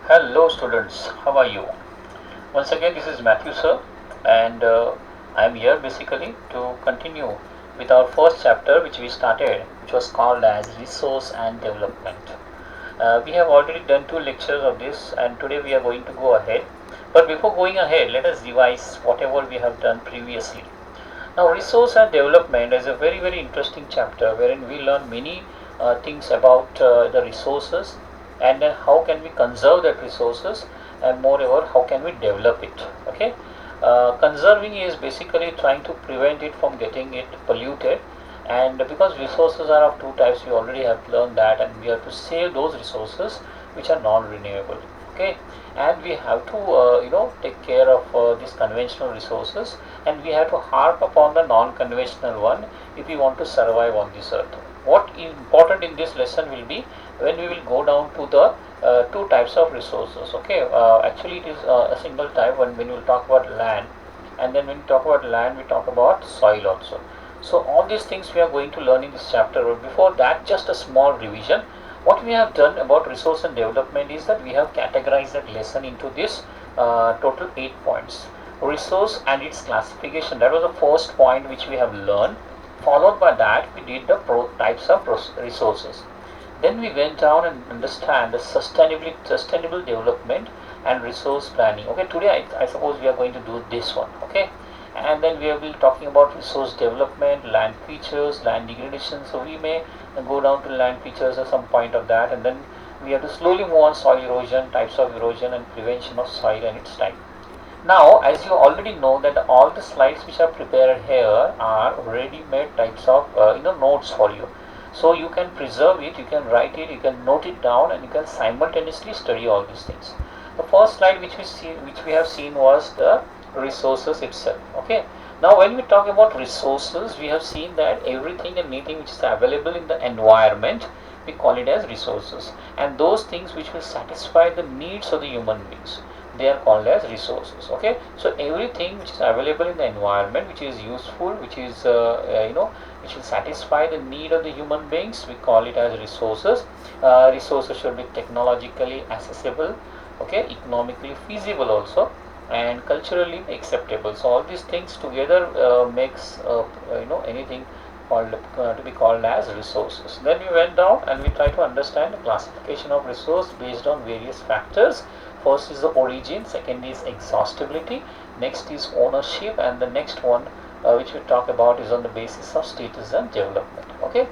Hello students, how are you? Once again this is Matthew sir, and I am here basically to continue with our first chapter which we started, which was called as resource and development. We have already done two lectures of this, and today we are going to go ahead. But before going ahead, let us revise whatever we have done previously. Now, resource and development is a very interesting chapter wherein we learn many things about the resources, and then how can we conserve that resources, and moreover how can we develop it. Okay, conserving is basically trying to prevent it from getting it polluted, and because resources are of two types, we already have learned that, and we have to save those resources which are non-renewable. Okay, and we have to take care of these conventional resources, and we have to harp upon the non-conventional one if we want to survive on this earth. What is important in this lesson will be when we will go down to the two types of resources. Okay, actually it is a single type when we will talk about land, and then when we talk about land we talk about soil also. So all these things we are going to learn in this chapter, but before that just a small revision. What we have done about resource and development is that we have categorized that lesson into this total 8 points. Resource and its classification, that was the first point which we have learned. Followed by that we did the types of resources. Then we went down and understand the sustainable development and resource planning. Okay, today I suppose we are going to do this one. Okay, and then we will be talking about resource development, land features, land degradation. So we may go down to land features at some point of that, and then we have to slowly move on soil erosion, types of erosion, and prevention of soil and its type. Now, as you already know that all the slides which are prepared here are ready-made types of notes for you. So you can preserve it, you can write it, you can note it down, and you can simultaneously study all these things. The first slide which we have seen was the resources itself. Okay. Now, when we talk about resources, we have seen that everything and anything which is available in the environment, we call it as resources, and those things which will satisfy the needs of the human beings, they are called as resources. Okay, so everything which is available in the environment which is useful, which is which will satisfy the need of the human beings, we call it as resources. Resources should be technologically accessible, okay, economically feasible also, and culturally acceptable. So all these things together makes anything called to be called as resources. Then we went down and we try to understand the classification of resource based on various factors. First is the origin, second is exhaustibility, next is ownership, and the next one which we talk about is on the basis of status and development. Okay.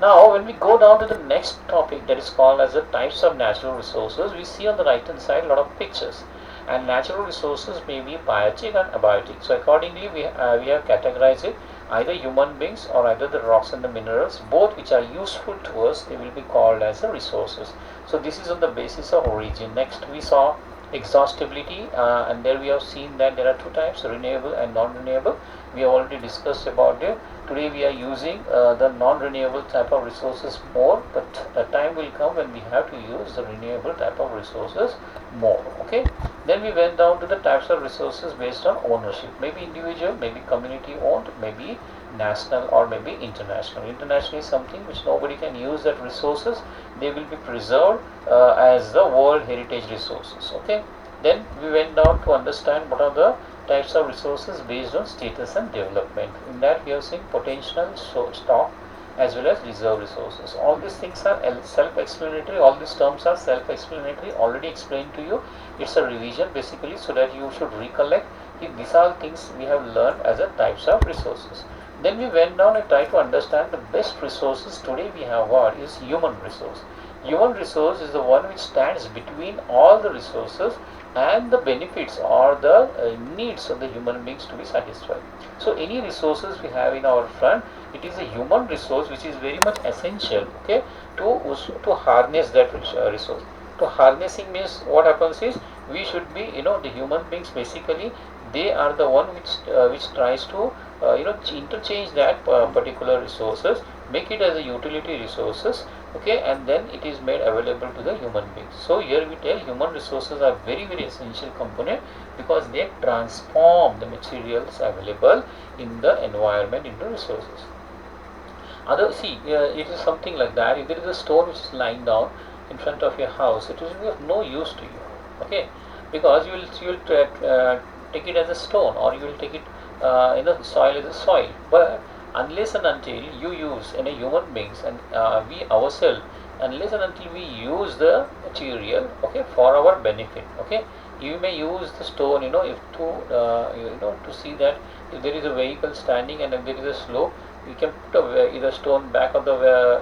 Now when we go down to the next topic, that is called as the types of natural resources, we see on the right hand side a lot of pictures, and natural resources may be biotic and abiotic. So accordingly we have categorized it, either human beings or either the rocks and the minerals, both which are useful to us, they will be called as the resources. So this is on the basis of origin. Next we saw exhaustibility, and there we have seen that there are two types, renewable and non-renewable. We have already discussed about it. Today we are using the non-renewable type of resources more, but a time will come when we have to use the renewable type of resources more. Okay. Then we went down to the types of resources based on ownership, maybe individual, maybe community owned, maybe national, or maybe international. International is something which nobody can use that resources, they will be preserved as the world heritage resources. Okay. Then we went down to understand what are the types of resources based on status and development. In that we have seen potential stock as well as reserve resources. All these things are self-explanatory, all these terms are self-explanatory, already explained to you. It's a revision basically, so that you should recollect if these are things we have learned as a types of resources. Then we went down and tried to understand the best resources today we have. What is human resource? Human resource is the one which stands between all the resources and the benefits or the needs of the human beings to be satisfied. So any resources we have in our front, it is a human resource which is very much essential, okay, to harness that resource. To harnessing means what happens is we should be, the human beings basically, they are the one which tries to interchange that particular resources, make it as a utility resources, okay, and then it is made available to the human beings. So here we tell human resources are very essential component, because they transform the materials available in the environment into resources. It is something like that. If there is a stone which is lying down in front of your house, it will be of no use to you. Okay, because you will take it as a stone, or you will take it soil as a soil. But unless and until you use any human beings, and we ourselves, unless and until we use the material, okay, for our benefit, okay, you may use the stone, if to to see that if there is a vehicle standing and if there is a slope, you can put either stone back of the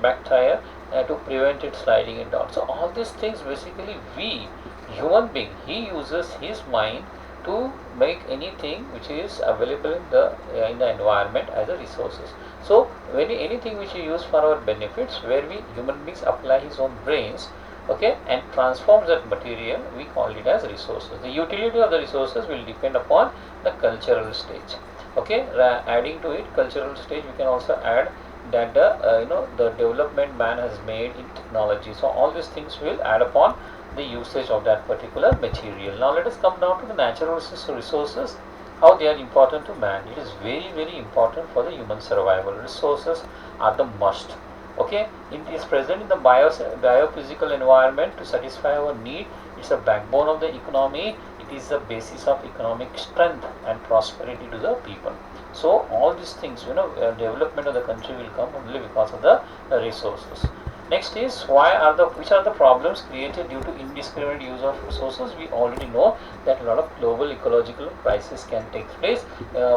back tire to prevent it sliding it down. So all these things basically, we human being, he uses his mind to make anything which is available in the environment as a resources. So when anything which we use for our benefits, where we human beings apply his own brains, okay, and transforms that material, we call it as resources. The utility of the resources will depend upon the cultural stage. Okay, adding to it cultural stage, we can also add that the development man has made in technology. So all these things will add upon the usage of that particular material. Now let us come down to the natural resources, how they are important to man. It is very, very important for the human survival. Resources are the must. Okay, it is present in the biophysical environment to satisfy our need. It's a backbone of the economy. It is the basis of economic strength and prosperity to the people. So all these things, development of the country will come only because of the resources. Next is, which are the problems created due to indiscriminate use of resources? We already know that a lot of global ecological crises can take place.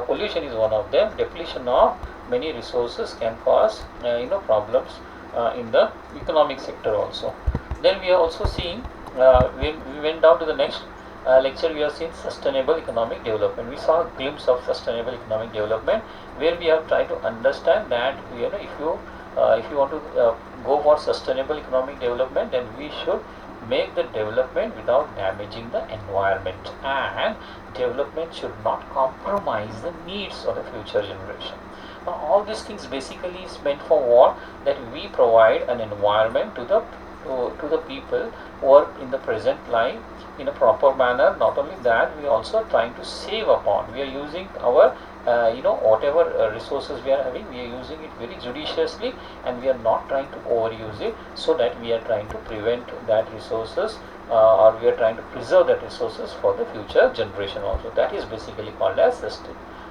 Pollution is one of them. Depletion of many resources can cause problems in the economic sector also. Then we are also seeing, when we went down to the next lecture, we have seen sustainable economic development. We saw a glimpse of sustainable economic development, where we have tried to understand that if you want to go for sustainable economic development, then we should make the development without damaging the environment, and development should not compromise the needs of the future generation. Now all these things basically is meant for what? That we provide an environment to the people who are in the present life in a proper manner. Not only that, we also trying to save upon. We are using our whatever resources we are having, we are using it very judiciously, and we are not trying to overuse it, so that we are trying to prevent that resources, or we are trying to preserve that resources for the future generation also. That is basically called as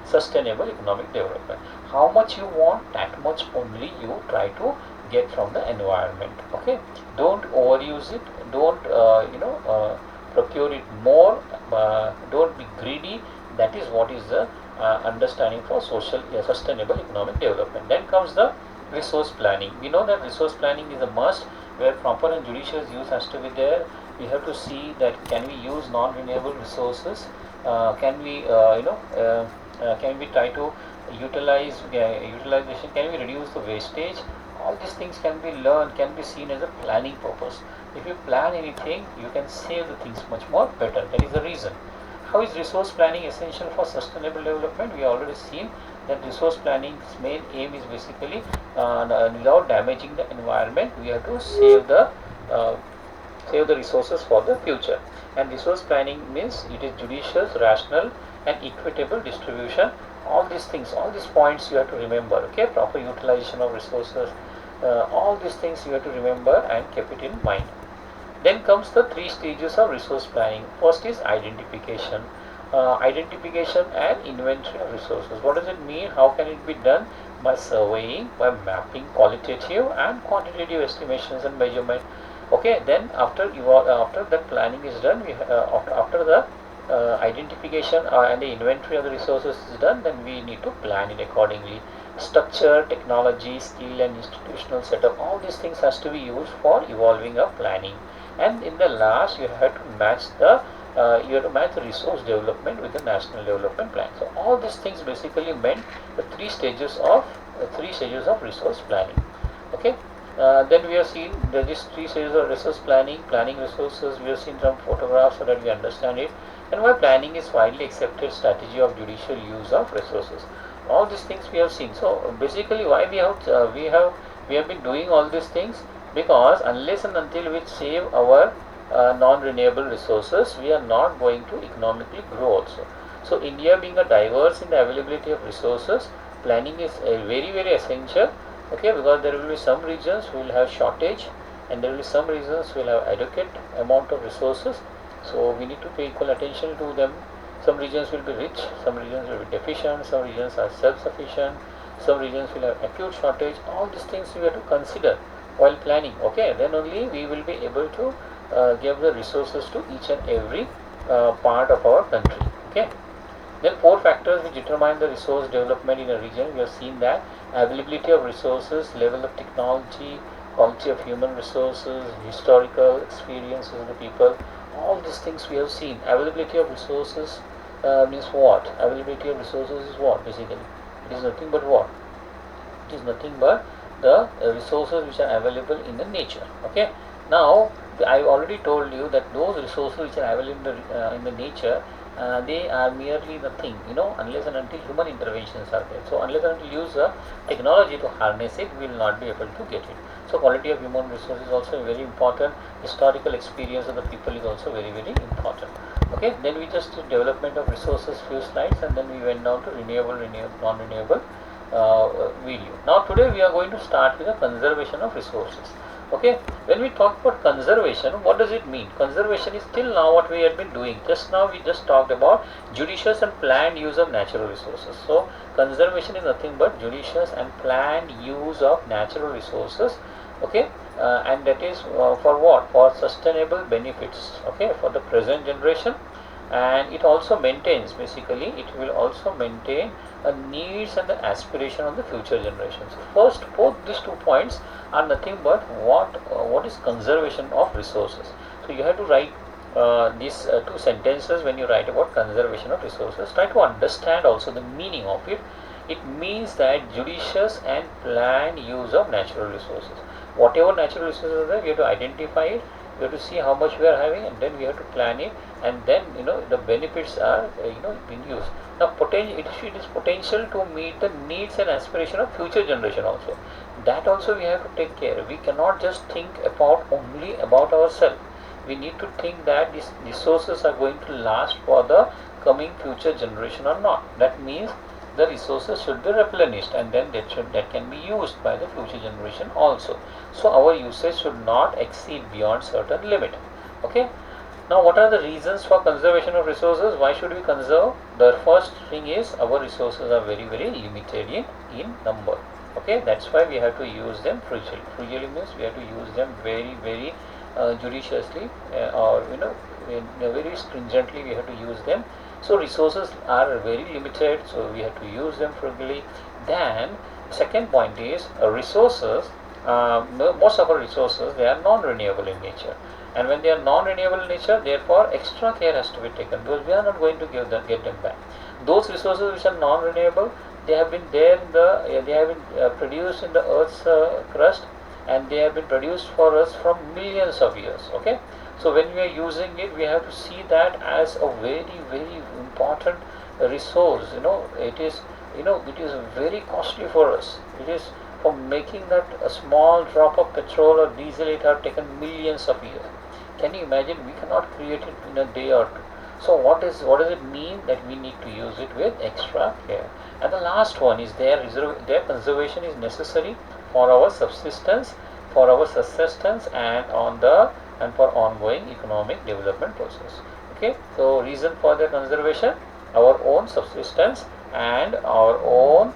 sustainable economic development. How much you want, that much only you try to get from the environment. Okay, don't overuse it, don't procure it more, don't be greedy. That is what is the understanding for sustainable economic development. Then comes the resource planning. We know that resource planning is a must, where proper and judicious use has to be there. We have to see that can we use non-renewable resources, can we can we try to utilize utilization, can we reduce the wastage. All these things can be learned, can be seen as a planning purpose. If you plan anything, you can save the things much more better. That is the reason. How is resource planning essential for sustainable development? We already seen that resource planning's main aim is basically without damaging the environment, we have to uh, save the resources for the future. And resource planning means it is judicious, rational, and equitable distribution. All these things, all these points you have to remember. Okay, proper utilization of resources, all these things you have to remember and keep it in mind. Then comes the three stages of resource planning. First is identification. Identification and inventory of resources. What does it mean? How can it be done? By surveying, by mapping qualitative and quantitative estimations and measurement. Okay, then after that planning is done, after the identification and the inventory of the resources is done, then we need to plan it accordingly. Structure, technology, skill, and institutional setup, all these things has to be used for evolving a planning. And in the last, you have to match the resource development with the national development plan. So all these things basically meant the three stages of resource planning. Okay. Then we have seen these three stages of resource planning resources. We have seen some photographs so that we understand it, and why planning is widely accepted strategy of judicial use of resources. All these things we have seen. So basically, why we have been doing all these things, because unless and until we save our non-renewable resources, we are not going to economically grow also. So India being a diverse in the availability of resources, planning is very, very essential. Okay, because there will be some regions who will have shortage, and there will be some regions who will have adequate amount of resources. So we need to pay equal attention to them. Some regions will be rich, some regions will be deficient, some regions are self-sufficient, some regions will have acute shortage. All these things we have to consider while planning. Okay, then only we will be able to give the resources to each and every part of our country. Okay. Then four factors which determine the resource development in a region. We have seen that availability of resources, level of technology, quality of human resources, historical experiences of the people. All these things we have seen. Availability of resources means what? Availability of resources is what basically? It is nothing but what? It is nothing but the resources which are available in the nature. Okay. Now I already told you that those resources which are available in the nature, they are merely nothing, unless and until human interventions are there. So unless and until you use technology to harness it, we will not be able to get it. So quality of human resources is also very important. Historical experience of the people is also very important. Okay, then we just did development of resources few slides, and then we went down to renewable, non-renewable video. Now today we are going to start with the conservation of resources. Okay, when we talk about conservation, what does it mean? Conservation is till now what we have been doing. Just now we just talked about judicious and planned use of natural resources. So conservation is nothing but judicious and planned use of natural resources. Okay, and that is for what? For sustainable benefits. Okay, for the present generation, and it also maintains, basically it will also maintain a needs and the aspiration of the future generations. First, both these 2 points are nothing but what is conservation of resources. So you have to write these two sentences when you write about conservation of resources. Try to understand also the meaning of it. It means that judicious and planned use of natural resources. Whatever natural resources are there, we have to identify it, we have to see how much we are having, and then we have to plan it, and then the benefits are being used. Now it is potential to meet the needs and aspiration of future generation also. That also we have to take care. We cannot just think about only about ourselves. We need to think that these resources are going to last for the coming future generation or not. That means the resources should be replenished, and then that can be used by the future generation also. So our usage should not exceed beyond certain limit. Okay. Now what are the reasons for conservation of resources? Why should we conserve? The first thing is our resources are very limited in number. Okay, that's why we have to use them frugally. Frugally means we have to use them very judiciously, or very stringently we have to use them. So resources are very limited, so we have to use them frugally. Then second point is resources. Most of our resources, they are non-renewable in nature, and when they are non-renewable in nature, therefore extra care has to be taken, because we are not going to get them back. Those resources which are non-renewable, they have been there they have been produced in the earth's crust, and they have been produced for us from millions of years. Okay, so when we are using it, we have to see that as a very important resource. It is very costly for us. It is for making that a small drop of petrol or diesel, it have taken millions of years. Can you imagine? We cannot create it in a day or two. So what does it mean? That we need to use it with extra care. And the last one is their conservation is necessary for our subsistence, and for ongoing economic development process. Okay, so reason for their conservation: our own subsistence and our own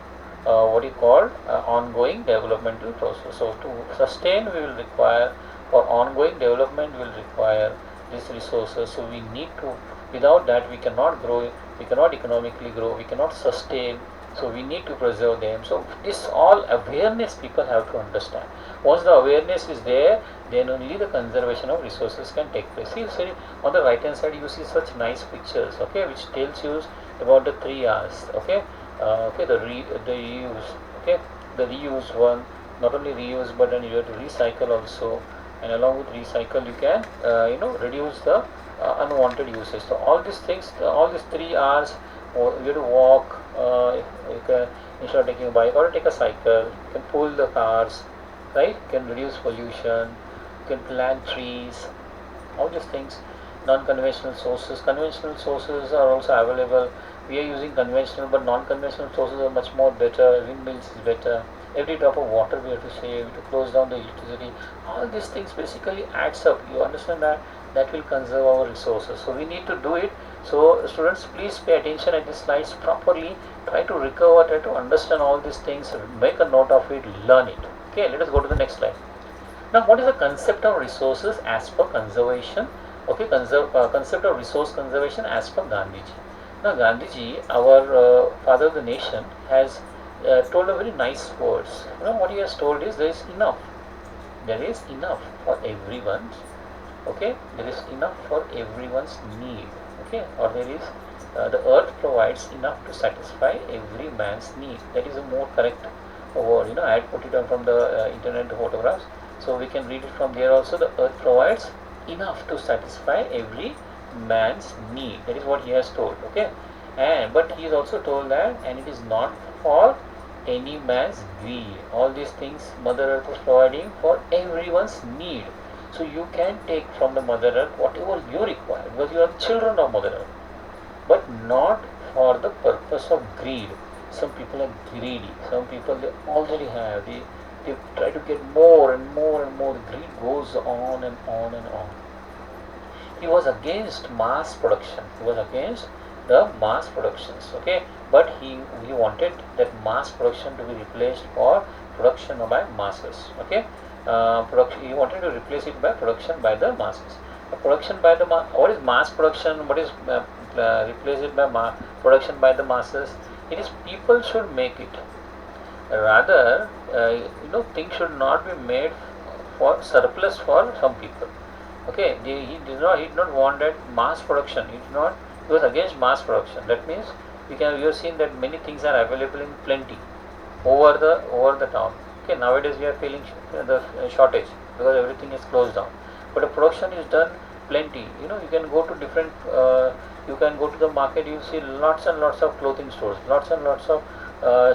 ongoing developmental process. So to sustain, we will require, for ongoing development, we will require these resources. So we need to, without that we cannot grow, we cannot economically grow, we cannot sustain. So we need to preserve them. So this all awareness people have to understand. Once the awareness is there, then only the conservation of resources can take place. See, on the right hand side you see such nice pictures, okay, which tells you about the 3 R's. Okay, the reuse. Okay, the reuse one, not only reuse, but then you have to recycle also, and along with recycle you can reduce the unwanted usage. So all these things, all these 3 R's. Or you have to walk, you can, instead of taking a bike, or take a cycle. You can pull the cars, right? You can reduce pollution, you can plant trees, all these things. Non-conventional sources, conventional sources are also available. We are using conventional, but non-conventional sources are much more better. Windmills is better, every drop of water we have to save, to close down the electricity. All these things basically adds up. You understand that? That will conserve our resources. So we need to do it. So students, please pay attention at the slides properly. Try to recover, try to understand all these things, make a note of it, learn it. Okay, let us go to the next slide. Now, what is the concept of resources as per conservation? Okay, concept of resource conservation as per Gandhiji. Now, Gandhiji, our father of the nation, has told a very nice words. You know what he has told is there is enough. There is enough for everyone's. Okay, there is enough for everyone's need. Okay, or there is the earth provides enough to satisfy every man's need. That is a more correct word. You know, I had put it on from the internet photographs, so we can read it from there also. The earth provides enough to satisfy every man's need. That is what he has told. Okay, and but he is also told that, and it is not for any man's greed. All these things Mother Earth is providing for everyone's need. So you can take from the Mother Earth whatever you require, because you are children of Mother Earth, but not for the purpose of greed. Some people are greedy. Some people, they already have. They try to get more and more and more. The greed goes on and on and on. He was against mass production. He was against the mass productions. Okay, but he wanted that mass production to be replaced for production by masses. Okay, production, he wanted to replace it by production by the masses. Production by the what is mass production? What is replace it by production by the masses? It is people should make it. Rather, things should not be made for surplus for some people. Okay, he did not want that mass production. He was against mass production. That means we have seen that many things are available in plenty over the town. Okay, nowadays we are feeling the shortage because everything is closed down. But the production is done plenty. You know, you can go to different. You can go to the market. You see lots and lots of clothing stores, lots and lots of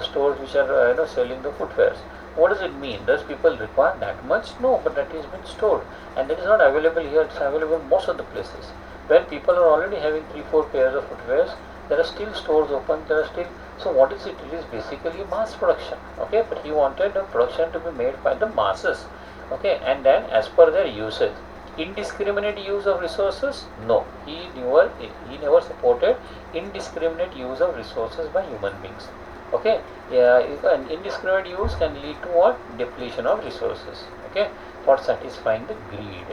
stores which are selling the footwears. What does it mean? Does people require that much? No, but that is been stored, and that is not available here. It's available most of the places. When people are already having 3-4 pairs of footwears, there are still stores open. There are still. So what is it? It is basically mass production. Okay, but he wanted the production to be made by the masses. Okay, and then as per their usage. Indiscriminate use of resources? No, he never supported indiscriminate use of resources by human beings. Okay, yeah, an indiscriminate use can lead to what? Depletion of resources. Okay, for satisfying the greed.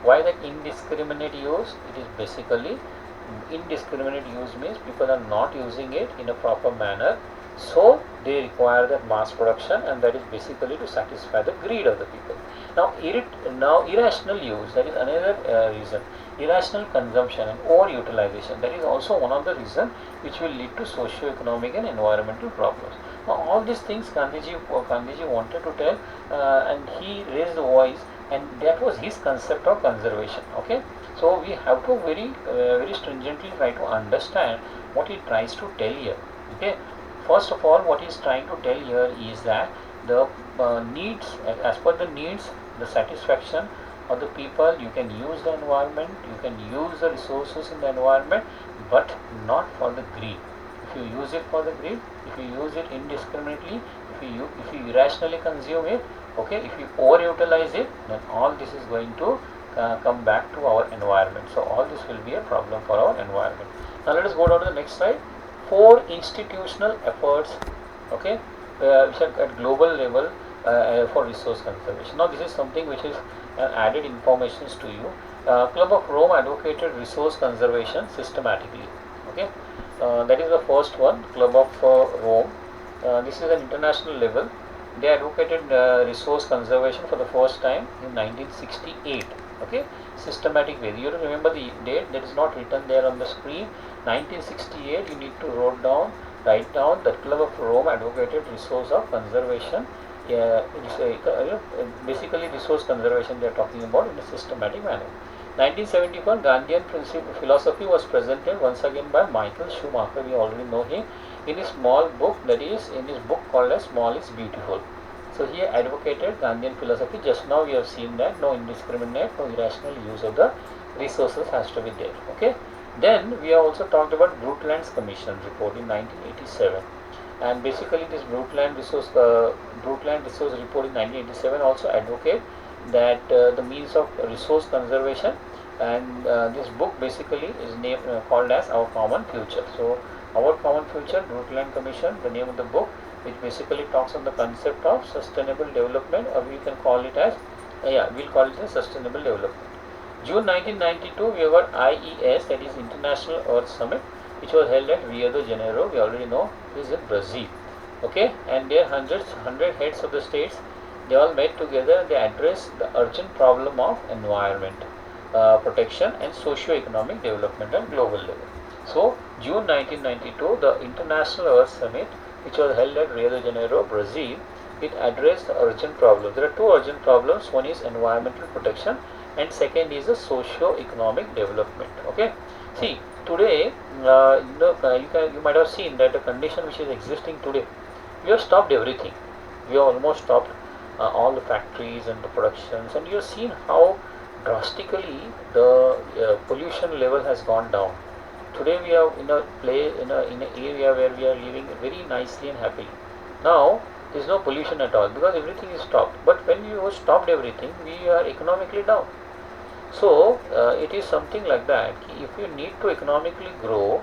Why that indiscriminate use? It is basically indiscriminate use means people are not using it in a proper manner, so they require that mass production, and that is basically to satisfy the greed of the people. Now, irrational use, that is another reason. Irrational consumption and overutilization, that is also one of the reasons which will lead to socio-economic and environmental problems. Now, all these things Gandhiji wanted to tell, and he raised the voice, and that was his concept of conservation. Okay, so we have to very stringently try to understand what he tries to tell here. Okay, first of all, what he is trying to tell here is that the needs, as per the needs, the satisfaction of the people, you can use the environment, you can use the resources in the environment, but not for the greed. If you use it for the greed, if you use it indiscriminately, if you irrationally consume it, okay, if you overutilize it, then all this is going to come back to our environment. So all this will be a problem for our environment. Now let us go down to the next slide. 4 institutional efforts, okay, which are at global level for resource conservation. Now this is something which is added informations to you. Club of Rome advocated resource conservation systematically. Okay, that is the first one. Club of Rome. This is an international level. They advocated resource conservation for the first time in 1968. Okay, systematic way. You have to remember the date, that is not written there on the screen. 1968. You need to write down that Club of Rome advocated resource of conservation. Basically resource conservation they are talking about in a systematic manner. 1971, Gandhian philosophy was presented once again by Michael Schumacher. We already know him in his small book, that is in his book called as Small is Beautiful. So he advocated Gandhian philosophy. Just now we have seen that no indiscriminate, no irrational use of the resources has to be there. Okay. Then we have also talked about Brundtland's Commission report in 1987. And basically this Brundtland Resource Report in 1987 also advocate that the means of resource conservation, and this book basically is named called as Our Common Future. So Our Common Future, Brundtland Commission, the name of the book, which basically talks on the concept of sustainable development, or we can call it as we'll call it as sustainable development. June 1992, we have our IES, that is International Earth Summit, which was held at Rio de Janeiro. We already know it is in Brazil. Okay, and there 100 heads of the states, they all met together and they addressed the urgent problem of environment protection and socio-economic development at global level. So June 1992, the International Earth Summit, which was held at Rio de Janeiro, Brazil, it addressed the urgent problems. There are two urgent problems. One is environmental protection, and second is the socio-economic development. Okay, see today, you might have seen that the condition which is existing today, we have stopped everything. We have almost stopped all the factories and the productions, and you have seen how drastically the pollution level has gone down. Today we are in an area where we are living very nicely and happily. Now there is no pollution at all because everything is stopped. But when you stopped everything, we are economically down. So it is something like that. If you need to economically grow,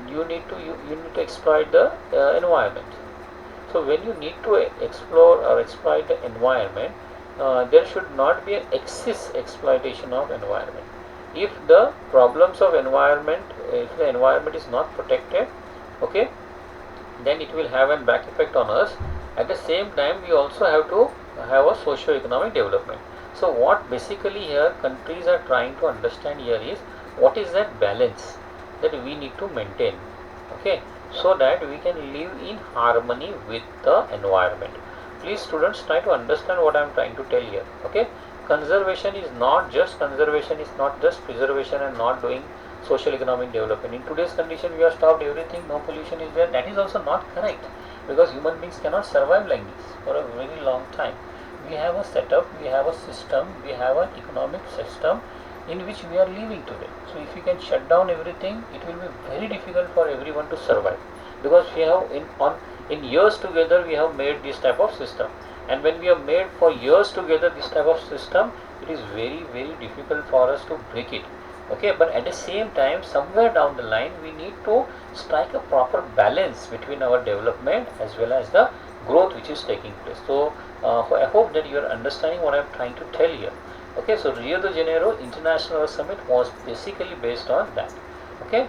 you need to exploit the environment. So when you need to explore or exploit the environment, there should not be an excess exploitation of environment. If the problems of environment, if the environment is not protected, okay, then it will have a back effect on us. At the same time, we also have to have a socio-economic development. So what basically here countries are trying to understand here is what is that balance that we need to maintain, okay, so that we can live in harmony with the environment. Please students, try to understand what I am trying to tell here. Okay, conservation is not just preservation and not doing social economic development. In today's condition, we have stopped everything, no pollution is there. That is also not correct, because human beings cannot survive like this for a very long time. We have a setup, we have a system, we have an economic system in which we are living today. So if we can shut down everything, it will be very difficult for everyone to survive, because we have in years together we have made this type of system, and when we have made for years together this type of system, it is very difficult for us to break it. Okay, but at the same time, somewhere down the line, we need to strike a proper balance between our development as well as the growth which is taking place. So I hope that you are understanding what I am trying to tell here. Okay, so Rio de Janeiro International Summit was basically based on that. Okay,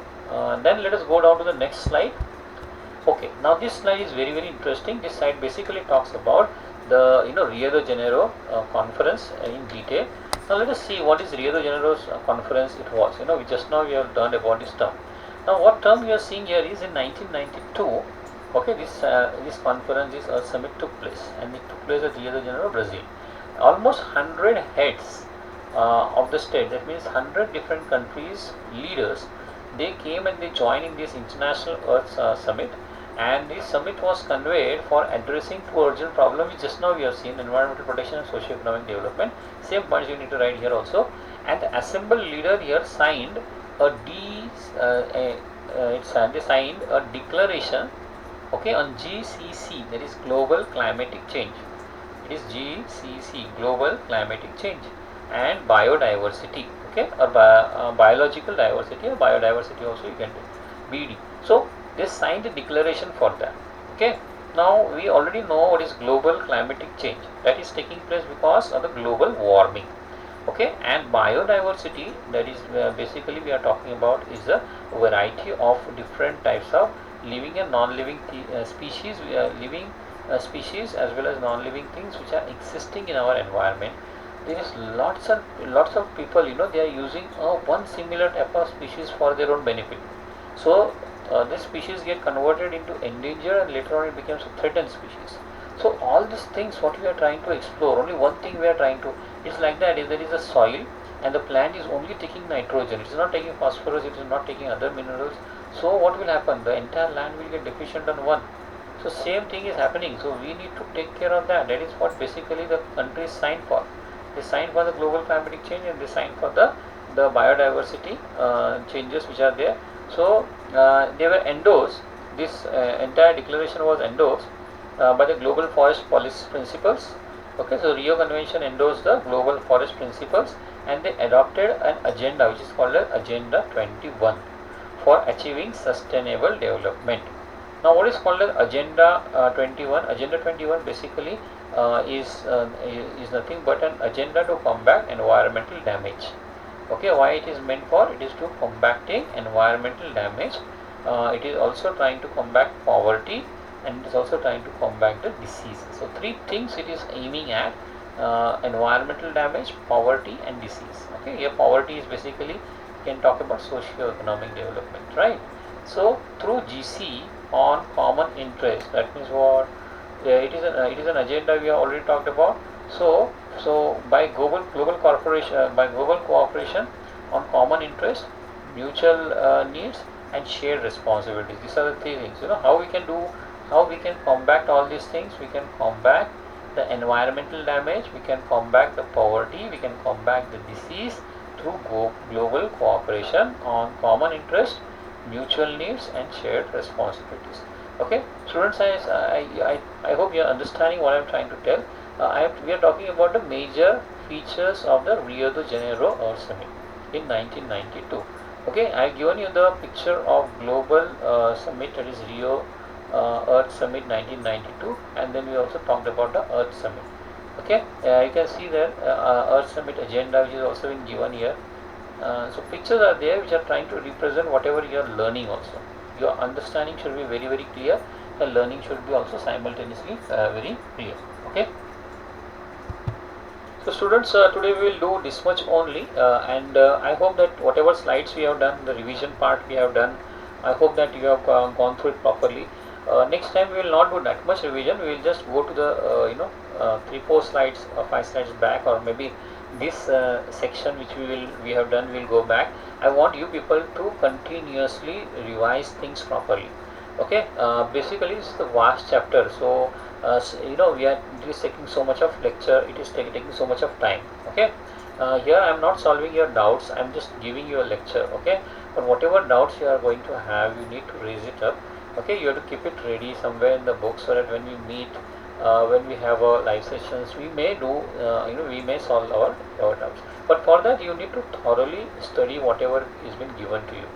then let us go down to the next slide. Okay, now this slide is very interesting. This slide basically talks about the Rio de Janeiro conference in detail. Now let us see what is Rio de Janeiro's conference it was. We have learned about this term. Now what term we are seeing here is in 1992. Okay, this conference, this Earth Summit took place, and it took place at Rio de Janeiro, Brazil. Almost 100 heads of the state, that means 100 different countries leaders, they came and they joined in this International Earth Summit. And this summit was conveyed for addressing two urgent problems which just now we have seen: environmental protection and socio-economic development. Same points you need to write here also. And the assembled leader here signed they signed a declaration, okay, on GCC, that is global climatic change. It is GCC, global climatic change, and biodiversity, okay, or biological diversity, or biodiversity also you can do, BD. So they signed a declaration for that. Okay, now we already know what is global climatic change. That is taking place because of the global warming. Okay, and biodiversity, that is basically we are talking about is a variety of different types of living and non-living species. We are living species as well as non-living things which are existing in our environment. There is lots of people, they are using one similar type of species for their own benefit. So this species get converted into endangered, and later on it becomes a threatened species. So all these things what we are trying to explore, only one thing we are trying to, it's like that, if there is a soil and the plant is only taking nitrogen, it is not taking phosphorus, it is not taking other minerals, so what will happen? The entire land will get deficient on one. So same thing is happening, so we need to take care of that. That is what basically the countries signed for. They signed for the global climatic change, and they signed for the biodiversity changes which are there. So they were endorsed this entire declaration was endorsed by the Global Forest Policy Principles. Okay, so Rio Convention endorsed the Global Forest Principles, and they adopted an agenda which is called as Agenda 21 for achieving sustainable development. Now, what is called as Agenda 21? Agenda 21 basically is nothing but an agenda to combat environmental damage. Okay, why it is meant for? It is to combating environmental damage. It is also trying to combat poverty, and it is also trying to combat the disease. So three things it is aiming at: environmental damage, poverty, and disease. Okay, here poverty is basically, you can talk about socio-economic development, right? So through GC on common interest, that means what? It is an agenda we have already talked about. So by global corporation, by global cooperation on common interest, mutual needs, and shared responsibilities. These are the three things. How we can do, how we can combat all these things. We can combat the environmental damage. We can combat the poverty. We can combat the disease through global cooperation on common interest, mutual needs, and shared responsibilities. Okay, students, I hope you are understanding what I am trying to tell. We are talking about the major features of the Rio de Janeiro Earth Summit in 1992. Okay, I have given you the picture of global summit, that is Rio Earth Summit 1992, and then we also talked about the Earth Summit. Okay, you can see there Earth Summit agenda, which is also been given here. So pictures are there which are trying to represent whatever you are learning also. Your understanding should be very, very clear. The learning should be also simultaneously very clear. Okay. So students, today we will do this much only, and I hope that whatever slides we have done, the revision part we have done, I hope that you have gone through it properly. Next time we will not do that much revision. We will just go to the 3-4 slides or 5 slides back, or maybe this section which we have done, we will go back. I want you people to continuously revise things properly. Okay, basically it's the vast chapter, so it is taking so much of lecture, it is taking so much of time. Okay, here I am not solving your doubts, I am just giving you a lecture. Okay, but whatever doubts you are going to have, you need to raise it up. Okay, you have to keep it ready somewhere in the book, so that when we meet, when we have our live sessions, we may do, we may solve our doubts. But for that, you need to thoroughly study whatever is been given to you.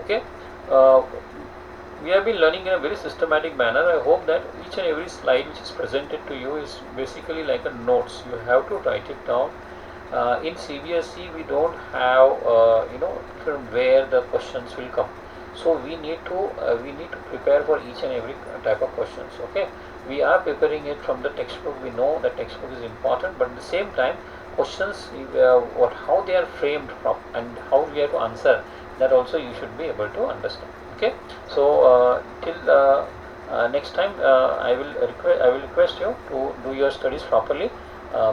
Okay, we have been learning in a very systematic manner. I hope that each and every slide which is presented to you is basically like a notes. You have to write it down. In cbse, we don't have from where the questions will come. So we need to prepare for each and every type of questions. Okay, we are preparing it from the textbook. We know that textbook is important, but at the same time, questions, how they are framed and how we have to answer, that also you should be able to understand. Okay, so till next time, I will request you to do your studies properly.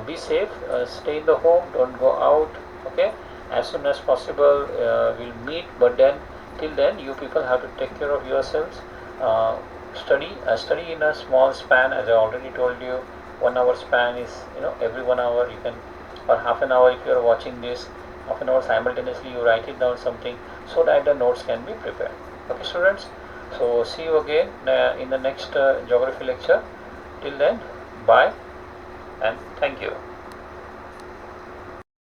Be safe, stay in the home, don't go out. Okay, as soon as possible we'll meet, but then till then you people have to take care of yourselves. Study in a small span, as I already told you. 1 hour span is, every 1 hour you can, or half an hour if you are watching this, half an hour simultaneously you write it down something, so that the notes can be prepared. Okay students, so see you again in the next geography lecture. Till then, bye and thank you.